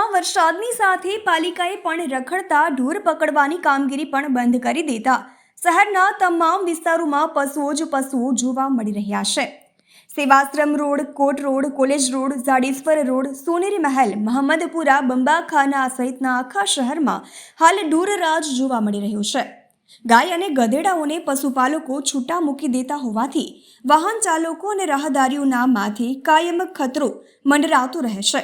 શહેરમાં વરસાદની સાથે પાલિકાએ પણ રખડતા ઢોર પકડવાની કામગીરી પણ બંધ કરી દેતા શહેરના તમામ વિસ્તારોમાં પશુઓ જ પશુઓ જોવા મળી રહ્યા છે। સેવાશ્રમ રોડ, કોટ road, college road, Jadeshwar road, Soneri Mahal, Mahammadpura, Bambakhana સહિતના આખા શહેરમાં હાલ ઢોરરાજ જોવા મળી રહ્યું છે। ગાય અને ગધેડાઓને પશુપાલકો છૂટા મૂકી દેતા હોવાથી વાહન ચાલકો અને રાહદારીઓના માથે કાયમ ખતરો મંડરાતો રહે છે।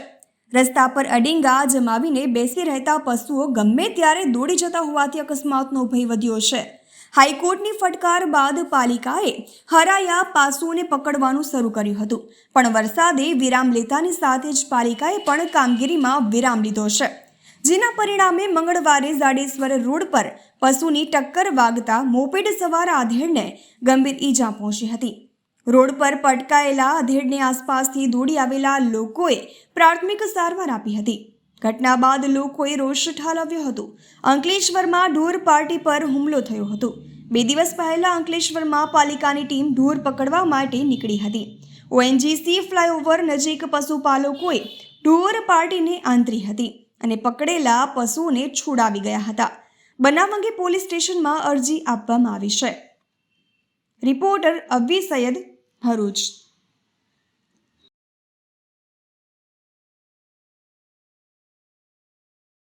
રસ્તા પર અડીંગા જમાવીને બેસી રહેતા પશુઓ ગમે ત્યારે દોડી જતા હોવાથી અકસ્માતનો ભય વધ્યો છે। હાઈકોર્ટની ફટકાર બાદ પાલિકાએ હરાયા પશુઓને પકડવાનું શરૂ કર્યું હતું, પણ વરસાદે વિરામ લેતાની સાથે જ પાલિકાએ પણ કામગીરીમાં વિરામ લીધો છે, જેના પરિણામે મંગળવારે જાડેશ્વર રોડ પર પશુની ટક્કર વાગતા મોપેડ સવાર આધેડને ગંભીર ઈજા પહોંચી હતી। રોડ પર પટકાયેલા આધેડને આસપાસથી દોડી આવેલા લોકોએ પ્રાથમિક સારવાર આપી હતી। ઘટના બાદ લોકોએ રોષ ઠાલવ્યો હતો। અંકલેશ્વરમાં ઢોર પાર્ટી પર હુમલો થયો હતો। 2 દિવસ પહેલા અંકલેશ્વરમાં પાલિકાની ટીમ ઢોર પકડવા માટે નીકળી હતી। ઓએનજીસી ફ્લાયઓવર નજીક પશુપાલકોએ ઢોર પાર્ટીને આંતરી હતી અને પકડેલા પશુઓને છોડાવી ગયા હતા। બનાવ અંગે પોલીસ સ્ટેશનમાં અરજી આપવામાં આવી છે। રિપોર્ટર અબ્બી સૈયદ, ભરૂચ।